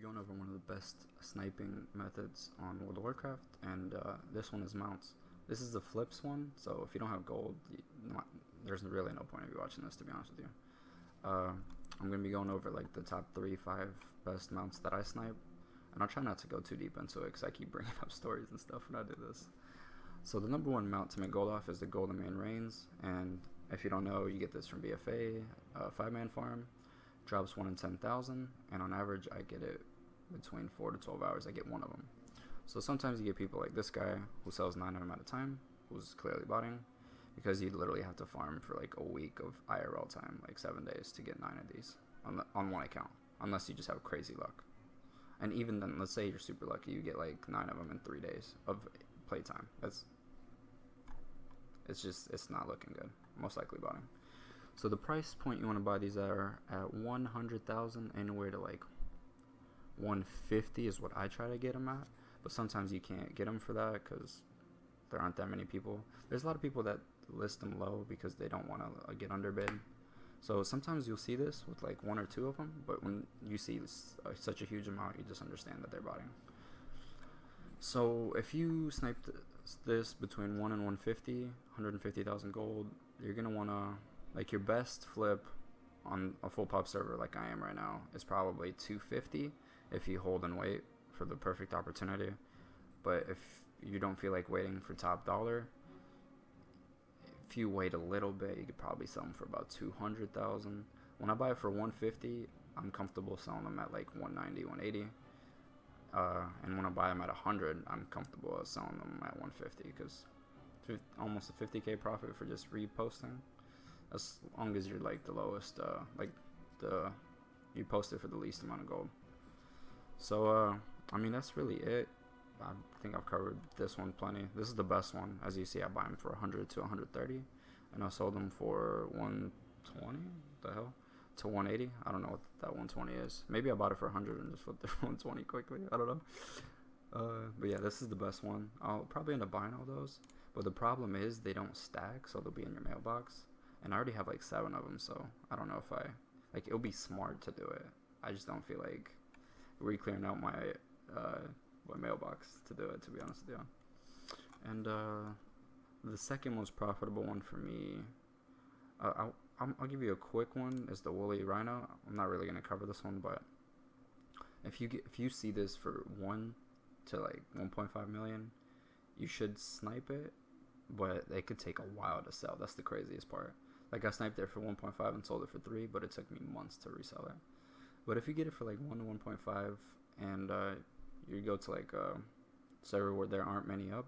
going over one of the best sniping methods on World of Warcraft, and this one is mounts. This is the flips one, so if you don't have gold, there's really no point of you watching this, to be honest with you. I'm going to be going over like the top 3-5 best mounts that I snipe, and I'll try not to go too deep into it because I keep bringing up stories and stuff when I do this. So the number one mount to make gold off is the Golden Mane Reigns, and if you don't know, you get this from BFA, 5-man farm. Drops 1 in 10,000, and on average I get it between 4 to 12 hours. I get one of them. So sometimes you get people like this guy who sells 9 of them at a time, who's clearly botting, because you literally have to farm for like a week of IRL time, like 7 days, to get 9 of these on one account, unless you just have crazy luck. And even then, let's say you're super lucky, you get like 9 of them in 3 days of playtime. It's not looking good. Most likely botting. So the price point you want to buy these are at 100,000, anywhere to like 150 is what I try to get them at. But sometimes you can't get them for that because there aren't that many people. There's a lot of people that list them low because they don't want to get underbid. So sometimes you'll see this with like 1 or 2 of them, but when you see this, such a huge amount, you just understand that they're botting. So if you snipe this between 1 and 150,000 gold, you're going to want to, like, your best flip on a full pop server like I am right now is probably 250 if you hold and wait for the perfect opportunity. But if you don't feel like waiting for top dollar, if you wait a little bit, you could probably sell them for about 200,000. When I buy it for 150, I'm comfortable selling them at like 190, 180. And when I buy them at 100, I'm comfortable selling them at 150 because almost a 50k profit for just reposting. As long as you're like the lowest, you post it for the least amount of gold. So I mean, that's really it. I think I've covered this one plenty. This is the best one. As you see, I buy them for 100 to 130, and I sold them for 120. The hell, to 180. I don't know what that 120 is. Maybe I bought it for 100 and just flipped it for 120 quickly. I don't know. But yeah, this is the best one. I'll probably end up buying all those. But the problem is they don't stack, so they'll be in your mailbox. And I already have like 7 of them, so I don't know if it'll be smart to do it. I just don't feel like re-clearing out my mailbox to do it, to be honest with you. And the second most profitable one for me, I'll give you a quick one, is the Woolly Rhino. I'm not really going to cover this one, but if you see this for 1 to like 1.5 million, you should snipe it, but it could take a while to sell. That's the craziest part. Like, I sniped it for 1.5 and sold it for 3, but it took me months to resell it. But if you get it for like 1 to 1.5 and you go to like a server where there aren't many up,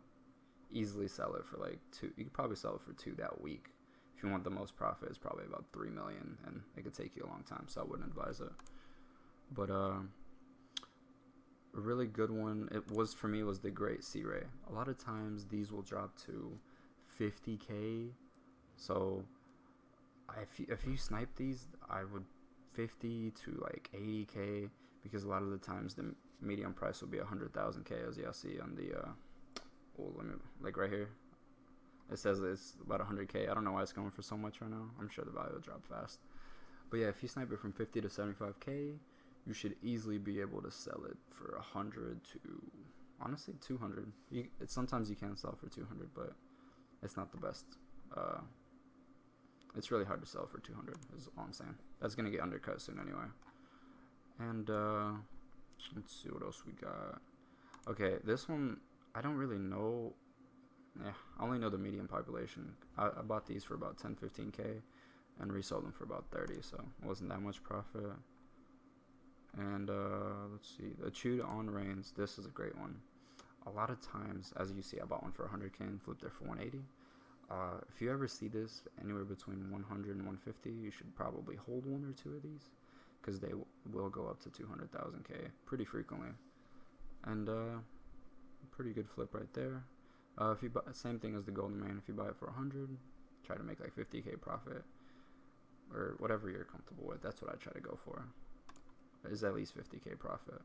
easily sell it for like 2. You could probably sell it for 2 that week. If you want the most profit, it's probably about 3 million, and it could take you a long time, so I wouldn't advise it. But a really good one, for me, was the Great Sea Ray. A lot of times these will drop to 50k, so if you snipe these, I would 50 to like 80k, because a lot of the times the medium price will be 100,000k, as y'all see on the like right here. It says it's about 100k. I don't know why it's going for so much right now. I'm sure the value will drop fast. But yeah, if you snipe it from 50 to 75k, you should easily be able to sell it for 100 to, honestly, 200. Sometimes you can sell for 200, but it's not the best. It's really hard to sell for 200, is all I'm saying. That's going to get undercut soon anyway. And let's see what else we got. Okay, this one, I don't really know. Yeah, I only know the medium population. I bought these for about 10, 15k and resold them for about 30, so it wasn't that much profit. And let's see, the Chewed On Reigns. This is a great one. A lot of times, as you see, I bought one for 100k and flipped it for 180. If you ever see this anywhere between 100 and 150, you should probably hold 1 or 2 of these, because they will go up to 200,000k pretty frequently. And pretty good flip right there. If you buy, same thing as the Golden Mane. If you buy it for 100, try to make like 50k profit, or whatever you're comfortable with. That's what I try to go for, is at least 50k profit.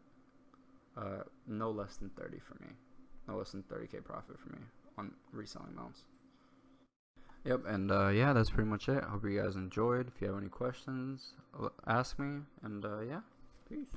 No less than 30 for me. No less than 30k profit for me on reselling mounts. Yep, and yeah, that's pretty much it. Hope you guys enjoyed. If you have any questions, ask me, and yeah, peace.